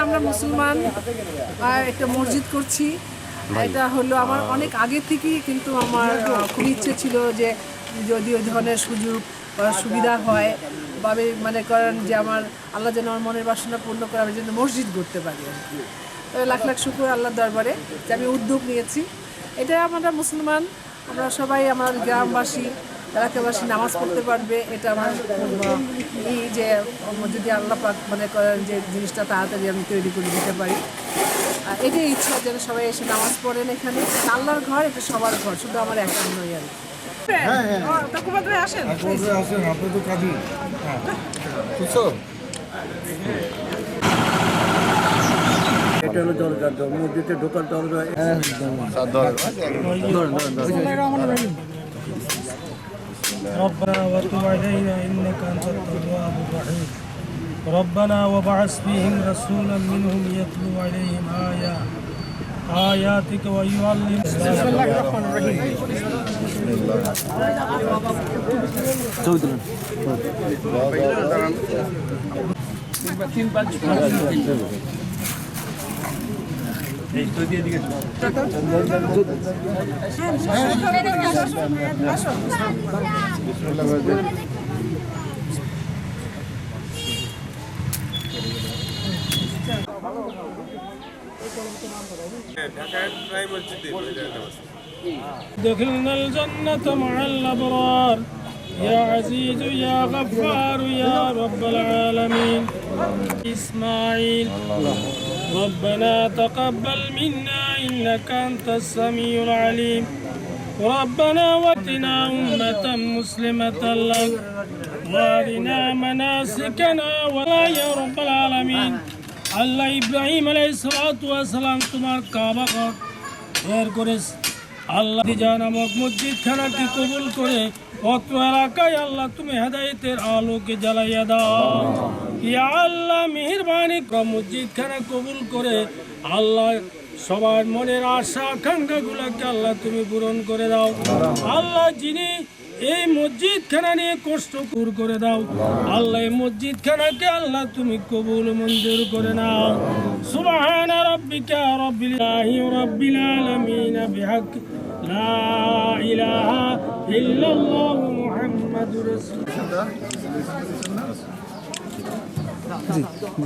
আমরা মুসলমান, একটা মসজিদ করছি। এটা হলো আমার অনেক আগে থেকেই, কিন্তু আমার খুব ইচ্ছে ছিল যে যদি ওই ধরনের সুযোগ বা সুবিধা হয়, ভাবে মানে করেন যে আমার আল্লাহ যেন আমার মনের বাসনা পূর্ণ করে আমি যেন মসজিদ করতে পারি আর কি। লাখ লাখ শুকর আল্লাহর দরবারে যে আমি উদ্যোগ নিয়েছি। এটা আমরা মুসলমান, আমরা সবাই আমার গ্রামবাসী এলাকাবাসী নামাজ পড়তে পারবে, এটা আমার এই যে যদি আল্লাহ পাক মনে করেন যে জিনিসটা তাড়াতাড়ি আমি তৈরি করে দিতে পারি, এটাই ইচ্ছা যেন সবাই এসে নামাজ পড়েন। এখানে আল্লাহর ঘর, এটা সবার ঘর, শুধু আমার একার নয় আর আসেন। এটা হলো দরজা, মসজিদে ঢোকার দরজা। ربنا وتب علينا إنك أنت التواب الرحيم ربنا وبعث فيهم رسولا منهم يتلو عليهم آياتك ويعلمهم. بسم الله الرحمن الرحيم. دخلنا الجنة مع الأبرار يا عزيز يا غفار يا رب العالمين. إسماعيل ربنا تقبل منا إنك أنت السميع العليم ربنا واتنا أمة مسلمة لك وارنا مناسكنا ولا يا رب العالمين. আল্লাহ ইব্রাহিম আলাইহিসসালাম তোমার কাবা ঘর তৈরি করেছে, আল্লাহ দিজা নামক মসজিদ খানাকে কবুল করে অত্র এলাকায় আল্লাহ তুমি হেদায়েতের আলোকে জ্বালাইয়া দাও। ইয়া আল্লাহ মেহেরবানি করে মসজিদ খানা কবুল করে আল্লাহ সবার মনের আশা আকাঙ্ক্ষাগুলোকে আল্লাহ তুমি পূরণ করে দাও। আল্লাহ যিনি এই মসজিদ খানা নিয়ে কষ্ট দূর করে দাও, আল্লাহ এই মসজিদ খানাকে আল্লাহ তুমি কবুল মঞ্জুর করে নাও। সুবহানা রাব্বিকা রাব্বিল আলামিন বিহক লা ইলাহা ইল্লাল্লাহ মুহাম্মাদুর রাসূলুল্লাহ।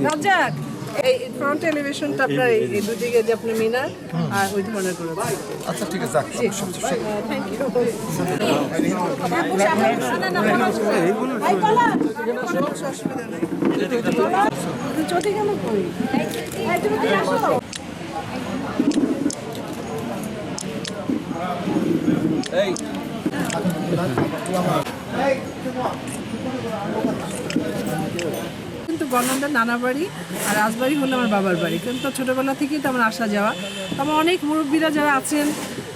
রাজ্জাক, এই ফ্রন্ট এলিভেশনটা আপনার এই দুদিকে যে আপনি মিনার আর ওই ধরনের করে। আচ্ছা ঠিক আছে, থ্যাংক ইউ। চটি কেন করি কিন্তু গণনার নানা বাড়ি আর রাজবাড়ি হলো আমার বাবার বাড়ি, কিন্তু ছোটোবেলা থেকেই তো আমার আসা যাওয়া। আমার অনেক মুরব্বীরা যারা আছেন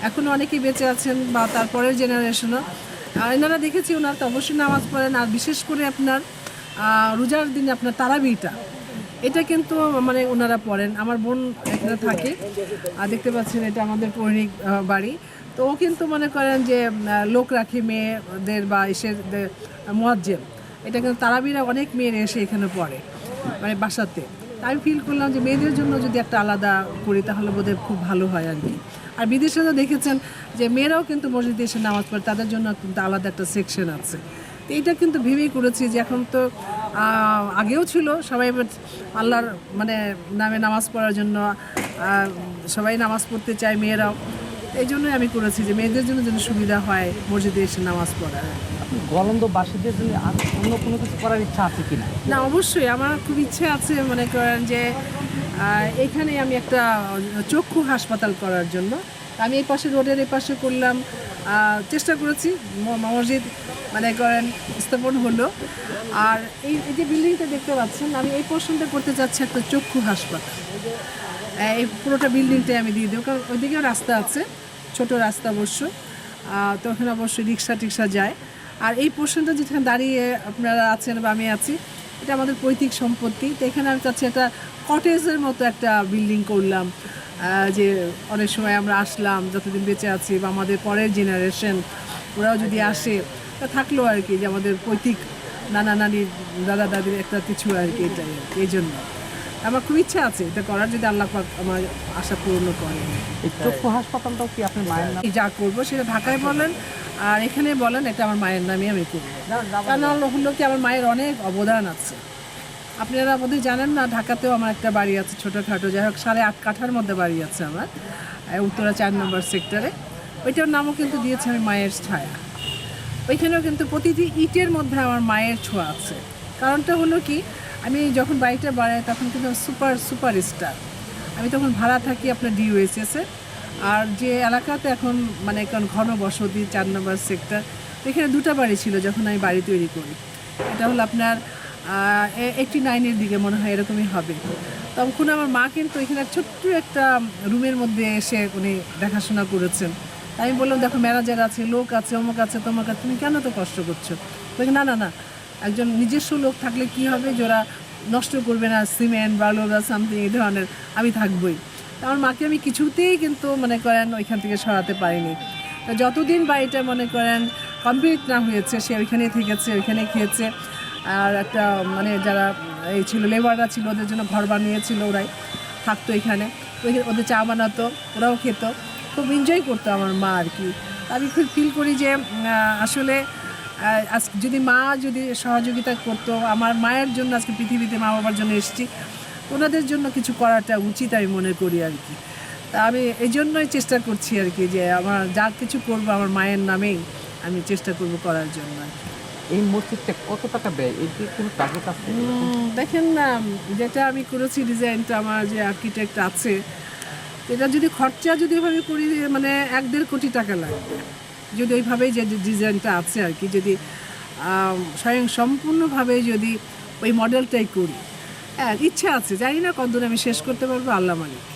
এখনও অনেকেই বেঁচে আছেন বা তারপরের জেনারেশনও, এনারা দেখেছি ওনারা তো অবশ্যই নামাজ পড়েন। আর বিশেষ করে আপনার রোজার দিনে আপনার তারাবিটা, এটা কিন্তু মানে ওনারা পড়েন। আমার বোন এখানে থাকে, আর দেখতে পাচ্ছেন এটা আমাদের পৌরিক বাড়ি। তো ও কিন্তু মনে করেন যে লোক রাখি মেয়েদের বা এসের মুয়াজ্জেম, এটা কিন্তু তারাবিরা অনেক মেয়ের এসে এখানে পড়ে মানে বাসাতে। আমি ফিল করলাম যে মেয়েদের জন্য যদি একটা আলাদা করি তাহলে বোধহয় খুব ভালো হয় আর কি। আর বিদেশে তো দেখেছেন যে মেয়েরাও কিন্তু মসজিদে এসে নামাজ পড়ে, তাদের জন্য কিন্তু আলাদা একটা সেকশন আছে। তো এইটা কিন্তু ভেবেই করেছি যে এখন তো আগেও ছিল সবাই আল্লাহর মানে নামে নামাজ পড়ার জন্য সবাই নামাজ পড়তে চায় মেয়েরাও, এই জন্যই আমি করেছি যে মেয়েদের জন্য যেন সুবিধা হয় মসজিদে এসে নামাজ পড়ার। গোয়ালন্দবাসীদের জন্য অন্য কোনো কিছু করার ইচ্ছা আছে কিনা? না, অবশ্যই আমার খুব ইচ্ছে আছে মনে করেন যে এখানে আমি একটা চক্ষু হাসপাতাল করার জন্য। আমি এই পাশে রোডের এই পাশে করলাম, চেষ্টা করেছি, মসজিদ মানে করেন স্থাপন হলো। আর এই যে বিল্ডিংটা দেখতে পাচ্ছেন, আমি এই পোর্শনটা করতে চাচ্ছি একটা চক্ষু হাসপাতাল। এই পুরোটা বিল্ডিংটাই আমি দিয়ে দেবো, কারণ ওইদিকেও রাস্তা আছে, ছোট রাস্তা অবশ্য, তো ওখানে অবশ্যই রিক্সা টিক্সা যায়। আর এই পোর্শনটা যেখানে দাঁড়িয়ে আপনারা আছেন বা আমি আছি, এটা আমাদের পৈতৃক সম্পত্তি। তো এখানে আমি চাচ্ছি একটা কটেজের মতো একটা বিল্ডিং করলাম, যে অনেক সময় আমরা আসলাম যতদিন বেঁচে আছি বা আমাদের পরের জেনারেশন ওরাও যদি আসে তা থাকলো আর কি, যে আমাদের পৈতৃক নানা নানির দাদা দাদির একটা কিছু আর কি, এটাই এই জন্য। আমার খুব ইচ্ছা আছে এটা করার, যদি আল্লাহ পাক আমার আশা পূর্ণ করে। এই চক্ষু হাসপাতালটাও কি আপনার মায়ের নাম? যা করবো সেটা ঢাকায় বলেন আর এখানে বলেন, এটা আমার মায়ের নামে আমি করবো। কারণ হলো কি, আমার মায়ের অনেক অবদান আছে। আপনারা বোধহয় জানেন না, ঢাকাতেও আমার একটা বাড়ি আছে ছোটোখাটো, যাই হোক 8.5 কাঠার মধ্যে বাড়ি আছে আমার, উত্তরা 4 নম্বর সেক্টরে। ওইটার নামও কিন্তু দিয়েছে আমি মায়ের ছায়া। ওইখানেও কিন্তু প্রতিটি ইটের মধ্যে আমার মায়ের ছোঁয়া আছে। কারণটা হলো কি, আমি যখন বাড়িটা বাড়াই তখন কিন্তু সুপার স্টার। আমি তখন ভাড়া থাকি আপনার DOSS-এ, আর যে এলাকাতে এখন মানে এখন ঘন বসতি 4 নম্বর সেক্টর, এখানে 2টা বাড়ি ছিল যখন আমি বাড়ি তৈরি করি। এটা হলো আপনার 89-এর দিকে মনে হয়, এরকমই হবে। তখন আমার মা কিন্তু এখানে ছোট্ট একটা রুমের মধ্যে এসে উনি দেখাশোনা করেছেন। তাই আমি বললাম, দেখো ম্যানেজার আছে, লোক আছে, অমুক আছে, তোমার কাছে, তুমি কেন তো কষ্ট করছো? বলছি না না না, একজন নিজস্ব লোক থাকলে কি হবে, যারা নষ্ট করবে না সিমেন্ট বালু বা সামথিং এই ধরনের, আমি থাকবোই। তো আমার মাকে আমি কিছুতেই কিন্তু মনে করেন ওইখান থেকে সরাতে পারিনি। তো যতদিন বাড়িটা মনে করেন কমপ্লিট না হয়েছে, সে ওইখানেই থেকেছে, ওইখানে খেয়েছে। আর একটা মানে যারা এই ছিল লেবাররা ছিল, ওদের জন্য ঘর বানিয়েছিল, ওরাই থাকতো এখানে, ওদের চা বানাতো, ওরাও খেত, খুব এনজয় করতো আমার মা আর কি। আমি খুব ফিল করি যে আসলে আজ যদি মা যদি সহযোগিতা করতো, আমার মায়ের জন্য আজকে পৃথিবীতে মা বাবার জন্য এসেছি, ওনাদের জন্য কিছু করাটা উচিত আমি মনে করি আর কি। তা আমি এই জন্যই চেষ্টা করছি আর কি, যে আমার যা কিছু করবো আমার মায়ের নামেই আমি চেষ্টা করব করার জন্য আর কি। এই মসজিদটা কত টাকা ব্যয়, এর কি কোনো টার্গেট আছে? দেখেন না, যেটা আমি করেছি ডিজাইনটা, আমার যে আর্কিটেক্ট আছে, এটা যদি খরচা যদি এভাবে করি মানে 1-1.5 কোটি টাকা লাগবে, যদি ওইভাবেই যে ডিজাইনটা আছে আর কি, যদি স্বয়ং সম্পূর্ণভাবে যদি ওই মডেলটাই করি। হ্যাঁ, ইচ্ছা আছে, জানি না কতদূর আমি শেষ করতে পারবো, আল্লাহ মালিক।